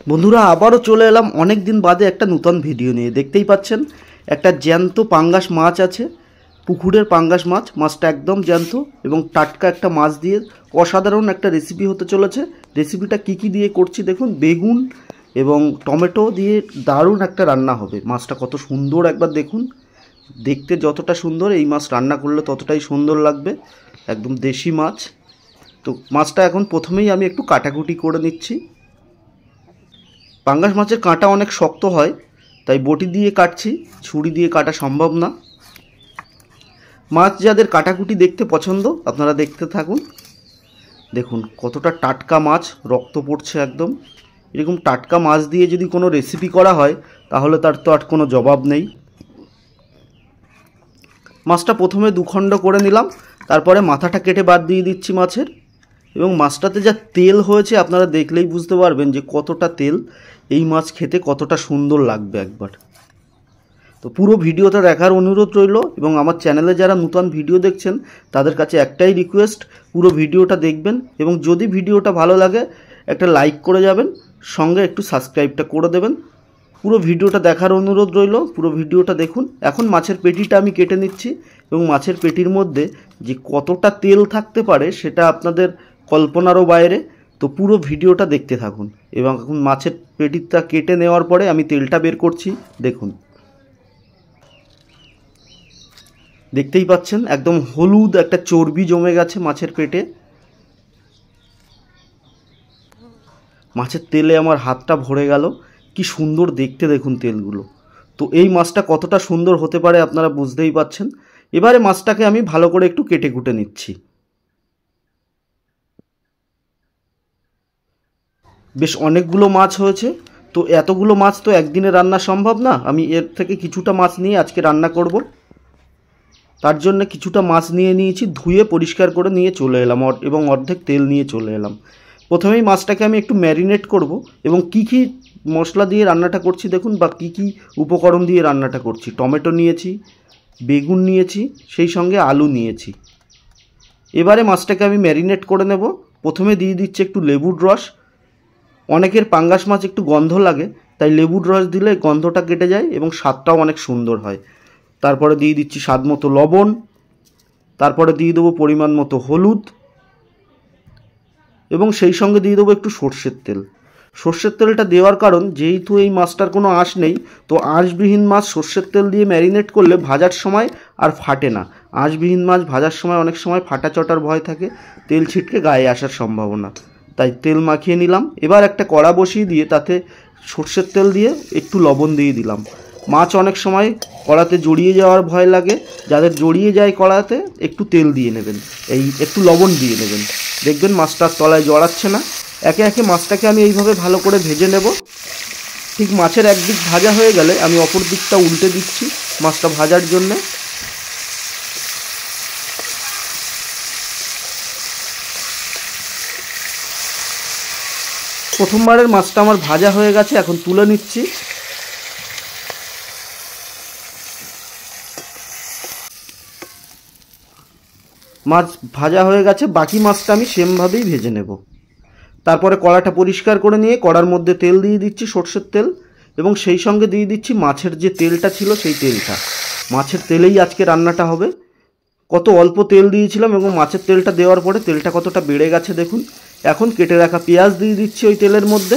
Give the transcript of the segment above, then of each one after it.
বন্ধুরা আবারও চলে এলাম অনেক দিন বাদে একটা নতুন ভিডিও নিয়ে। দেখতেই পাচ্ছেন একটা জ্যান্ত পাঙ্গাস মাছ আছে, পুকুরের পাঙ্গাস মাছ। মাছটা একদম জ্যান্ত এবং টাটকা একটা মাছ দিয়ে অসাধারণ একটা রেসিপি হতে চলেছে। রেসিপিটা কি দিয়ে করছি দেখুন। বেগুন এবং টমেটো দিয়ে দারুণ একটা রান্না হবে। মাছটা কত সুন্দর একবার দেখুন। দেখতে যতটা সুন্দর, এই মাছ রান্না করলে ততটাই সুন্দর লাগবে। একদম দেশি মাছ। তো মাছটা এখন প্রথমেই আমি একটু কাটাকুটি করে নিচ্ছি। পাঙ্গাস মাছের কাঁটা অনেক শক্ত হয়, তাই বটি দিয়ে কাটছি, ছুরি দিয়ে কাটা সম্ভব না। মাছ যাদের কাটাকুটি দেখতে পছন্দ আপনারা দেখতে থাকুন। দেখুন কতটা টাটকা মাছ, রক্ত পড়ছে একদম। এরকম টাটকা মাছ দিয়ে যদি কোনো রেসিপি করা হয় তাহলে তার তো আর কোনো জবাব নেই। মাছটা প্রথমে দুখণ্ড করে নিলাম, তারপরে মাথাটা কেটে বাদ দিয়ে দিচ্ছি মাছের। এবং মাছটাতে যা তেল হয়েছে আপনারা দেখলেই বুঝতে পারবেন যে কতটা তেল। এই মাছ খেতে কতটা সুন্দর লাগবে একবার। তো পুরো ভিডিওটা দেখার অনুরোধ রইল এবং আমার চ্যানেলে যারা নতুন ভিডিও দেখছেন তাদের কাছে একটাই রিকোয়েস্ট, পুরো ভিডিওটা দেখবেন এবং যদি ভিডিওটা ভালো লাগে একটা লাইক করে যাবেন, সঙ্গে একটু সাবস্ক্রাইবটা করে দেবেন। পুরো ভিডিওটা দেখার অনুরোধ রইল, পুরো ভিডিওটা দেখুন। এখন মাছের পেটিটা আমি কেটে নিচ্ছি এবং মাছের পেটির মধ্যে যে কতটা তেল থাকতে পারে সেটা আপনাদের কল্পনারও বাইরে। তো পুরো ভিডিওটা দেখতে থাকুন। এবং এখন মাছের পেটিটা কেটে নেওয়ার পরে আমি তেলটা বের করছি। দেখুন, দেখতেই পাচ্ছেন একদম হলুদ একটা চর্বি জমে গেছে মাছের পেটে। মাছের তেলে আমার হাতটা ভরে গেল। কি সুন্দর দেখতে দেখুন তেলগুলো। তো এই মাছটা কতটা সুন্দর হতে পারে আপনারা বুঝতেই পাচ্ছেন। এবারে মাছটাকে আমি ভালো করে একটু কেটে কুটে নিচ্ছি। বেশ অনেকগুলো মাছ হয়েছে, তো এতগুলো মাছ তো একদিনে রান্না সম্ভব না। আমি এর থেকে কিছুটা মাছ নিয়ে আজকে রান্না করব। তার জন্য কিছুটা মাছ নিয়ে নিয়েছি, ধুয়ে পরিষ্কার করে নিয়ে চলে এলাম এবং অর্ধেক তেল নিয়ে চলে এলাম। প্রথমেই মাছটাকে আমি একটু ম্যারিনেট করব এবং কি মশলা দিয়ে রান্নাটা করছি দেখুন, বা কি উপকরণ দিয়ে রান্নাটা করছি। টমেটো নিয়েছি, বেগুন নিয়েছি, সেই সঙ্গে আলু নিয়েছি। এবারে মাছটাকে আমি ম্যারিনেট করে নেব। প্রথমে দিয়ে দিচ্ছি একটু লেবুর রস। অনেকের পাঙ্গাস মাছ একটু গন্ধ লাগে, তাই লেবুর রস দিলে গন্ধটা কেটে যায় এবং স্বাদটাও অনেক সুন্দর হয়। তারপরে দিয়ে দিচ্ছি স্বাদ মতো লবণ, তারপরে দিয়ে দেবো পরিমাণ মতো হলুদ এবং সেই সঙ্গে দিয়ে দেবো একটু সর্ষের তেল। সর্ষের তেলটা দেওয়ার কারণ, যেহেতু এই মাছটার কোনো আঁশ নেই, তো আঁশবিহীন মাছ সর্ষের তেল দিয়ে ম্যারিনেট করলে ভাজার সময় আর ফাটে না। আঁশবিহীন মাছ ভাজার সময় অনেক সময় ফাটা চটার ভয় থাকে, তেল ছিটকে গায়ে আসার সম্ভাবনা। তাই তেল মাখিয়ে নিলাম। এবার একটা কড়া বসিয়ে দিয়ে তাতে সর্ষের তেল দিয়ে একটু লবণ দিয়ে দিলাম। মাছ অনেক সময় কড়াতে জড়িয়ে যাওয়ার ভয় লাগে, যাদের জড়িয়ে যায় কড়াতে একটু তেল দিয়ে নেবেন, একটু লবণ দিয়ে নেবেন, দেখবেন মাছটার তলায় জড়াচ্ছে না। একে একে মাছটাকে আমি এইভাবে ভালো করে ভেজে নেব। ঠিক মাছের একদিক ভাজা হয়ে গেলে আমি অপর দিকটা উল্টে দিচ্ছি মাছটা ভাজার জন্যে। প্রথমবারের মাছটা আমার ভাজা হয়ে গেছে, এখন তুলে নিচ্ছি। মাছ ভাজা হয়ে গেছে, বাকি মাছটা আমি সেমভাবেই ভেজে নেব। তারপরে কড়াটা পরিষ্কার করে নিয়ে কড়ার মধ্যে তেল দিয়ে দিচ্ছি, সর্ষের তেল, এবং সেই সঙ্গে দিয়ে দিচ্ছি মাছের যে তেলটা ছিল সেই তেলটা। মাছের তেলেই আজকে রান্নাটা হবে। কত অল্প তেল দিয়েছিলাম এবং মাছের তেলটা দেওয়ার পরে তেলটা কতটা বেড়ে গেছে দেখুন। এখন কেটে রাখা পেঁয়াজ দিয়ে দিচ্ছি ওই তেলের মধ্যে।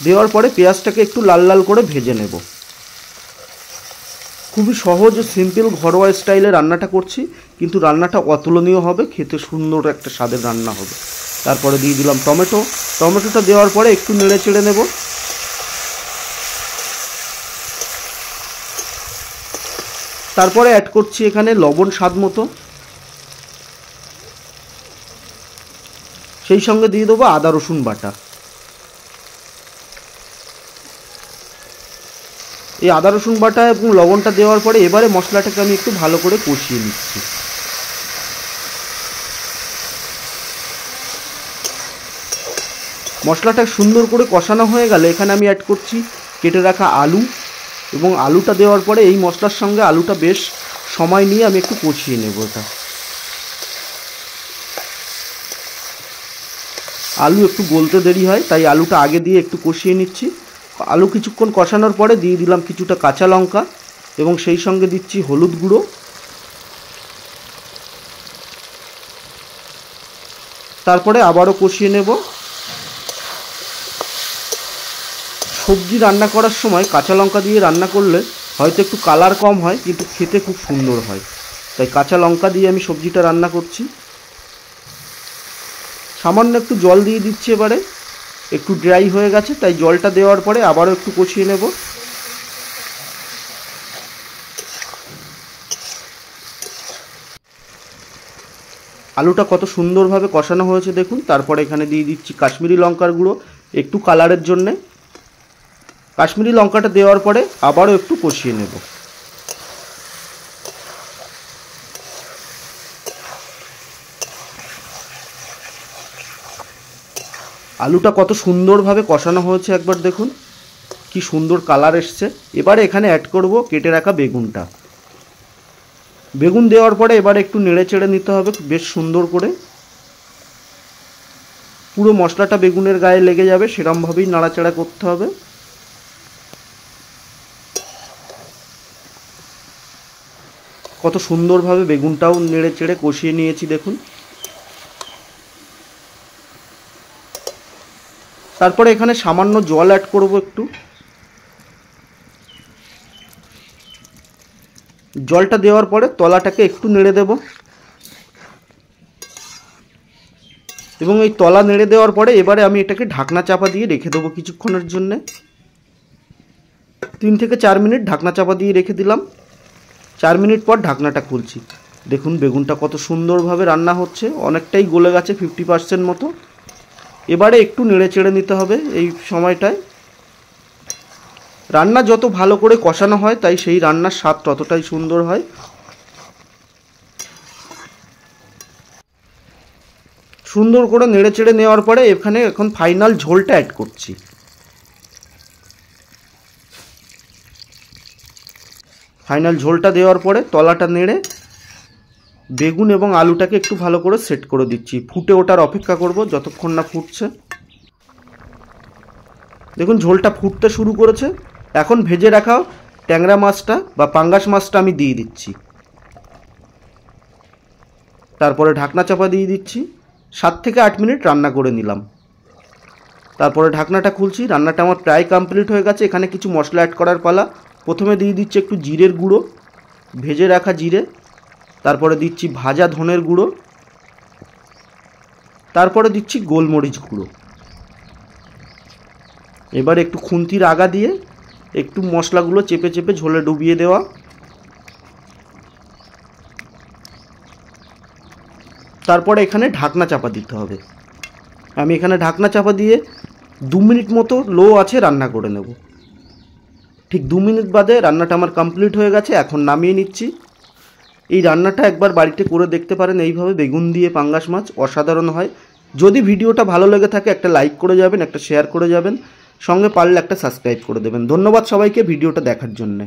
দেওয়ার পরে পেঁয়াজটাকে একটু লাল লাল করে ভেজে নেব। খুবই সহজ ও সিম্পল ঘরোয়া স্টাইলে রান্নাটা করছি, কিন্তু রান্নাটা অতুলনীয় হবে, খেতে সুন্দর একটা স্বাদের রান্না হবে। তারপরে দিয়ে দিলাম টমেটো। টমেটোটা দেওয়ার পরে একটু নেড়ে চেড়ে নেব। তারপরে অ্যাড করছি এখানে লবণ স্বাদ মতো, সেই সঙ্গে দিয়ে দেবো আদা রসুন বাটা। এই আদা রসুন বাটা এবং লবণটা দেওয়ার পরে এবারে মশলাটাকে আমি একটু ভালো করে কষিয়ে নিচ্ছি। মশলাটা সুন্দর করে কষানো হয়ে গেলে এখানে আমি অ্যাড করছি কেটে রাখা আলু, এবং আলুটা দেওয়ার পরে এই মশলার সঙ্গে আলুটা বেশ সময় নিয়ে আমি একটু কষিয়ে নেব এটা। আলু একটু গলতে দেরি হয়, তাই আলুটা আগে দিয়ে একটু কষিয়ে নিচ্ছি। আলু কিছুক্ষণ কষানোর পরে দিয়ে দিলাম কিছুটা কাঁচা লঙ্কা এবং সেই সঙ্গে দিচ্ছি হলুদ গুঁড়ো। তারপরে আবারও কষিয়ে নেব। সবজি রান্না করার সময় কাঁচা লঙ্কা দিয়ে রান্না করলে হয়তো একটু কালার কম হয়, কিন্তু খেতে খুব সুন্দর হয়। তাই কাঁচা লঙ্কা দিয়ে আমি সবজিটা রান্না করছি। সামান্য একটু জল দিয়ে দিচ্ছি। এবারে একটু ড্রাই হয়ে গেছে, তাই জলটা দেওয়ার পরে আবারও একটু কষিয়ে নেব। আলুটা কত সুন্দরভাবে কষানো হয়েছে দেখুন। তারপরে এখানে দিয়ে দিচ্ছি কাশ্মীরি লঙ্কার গুঁড়ো একটু কালারের জন্যে। কাশ্মীরি লঙ্কাটা দেওয়ার পরে আবারও একটু কষিয়ে নেব। আলুটা কত সুন্দরভাবে কষানো হয়েছে একবার দেখুন, কি সুন্দর কালার এসছে। এবারে এখানে অ্যাড করব কেটে রাখা বেগুনটা। বেগুন দেওয়ার পরে এবারে একটু নেড়ে চেড়ে নিতে হবে বেশ সুন্দর করে। পুরো মশলাটা বেগুনের গায়ে লেগে যাবে সেরকমভাবেই নাড়াচাড়া করতে হবে। কত সুন্দরভাবে বেগুনটাও নেড়ে চেড়ে কষিয়ে নিয়েছি দেখুন। তারপরে এখানে সামান্য জল অ্যাড করব একটু। জলটা দেওয়ার পরে তলাটাকে একটু নেড়ে দেব এবং এই তলা নেড়ে দেওয়ার পরে এবারে আমি এটাকে ঢাকনা চাপা দিয়ে রেখে দেবো কিছুক্ষণের জন্যে। 3 থেকে 4 মিনিট ঢাকনা চাপা দিয়ে রেখে দিলাম। 4 মিনিট পর ঢাকনাটা খুলছি। দেখুন বেগুনটা কত সুন্দরভাবে রান্না হচ্ছে, অনেকটাই গলে গেছে 50% মতো। এবারে একটু নেড়ে চেড়ে নিতে হবে এই সময়টায়। রান্না যত ভালো করে কষানো হয় তাই সেই রান্নার স্বাদ ততটাই সুন্দর হয়। সুন্দর করে নেড়ে চেড়ে নেওয়ার পরে এখানে এখন ফাইনাল ঝোলটা অ্যাড করছি। ফাইনাল ঝোলটা দেওয়ার পরে তলাটা নেড়ে বেগুন এবং আলুটাকে একটু ভালো করে সেট করে দিচ্ছি। ফুটে ওঠার অপেক্ষা করব যতক্ষণ না ফুটছে। দেখুন ঝোলটা ফুটতে শুরু করেছে। এখন ভেজে রাখা ট্যাংরা মাছটা বা পাঙ্গাস মাছটা আমি দিয়ে দিচ্ছি। তারপরে ঢাকনা চাপা দিয়ে দিচ্ছি। 7 থেকে 8 মিনিট রান্না করে নিলাম। তারপরে ঢাকনাটা খুলছি। রান্নাটা আমার প্রায় কমপ্লিট হয়ে গেছে। এখানে কিছু মশলা অ্যাড করার পালা। প্রথমে দিয়ে দিচ্ছি একটু জিরের গুঁড়ো, ভেজে রাখা জিরে। তারপরে দিচ্ছি ভাজা ধনের গুঁড়ো। তারপরে দিচ্ছি গোলমরিচ গুঁড়ো। এবার একটু খুন্তির আগা দিয়ে একটু মশলাগুলো চেপে চেপে ঝোলে ডুবিয়ে দেওয়া। তারপরে এখানে ঢাকনা চাপা দিতে হবে। আমি এখানে ঢাকনা চাপা দিয়ে 2 মিনিট মতো লো আছে রান্না করে নেব। ঠিক 2 মিনিট বাদে রান্নাটা আমার কমপ্লিট হয়ে গেছে। এখন নামিয়ে নিচ্ছি। এই রান্নাটা একবার বাড়িতে করে দেখতে পারেন এইভাবে বেগুন দিয়ে পাঙ্গাস মাছ, অসাধারণ হয়। যদি ভিডিওটা ভালো লেগে থাকে একটা লাইক করে যাবেন, একটা শেয়ার করে যাবেন, সঙ্গে পারলে একটা সাবস্ক্রাইব করে দেবেন। ধন্যবাদ সবাইকে ভিডিওটা দেখার জন্য।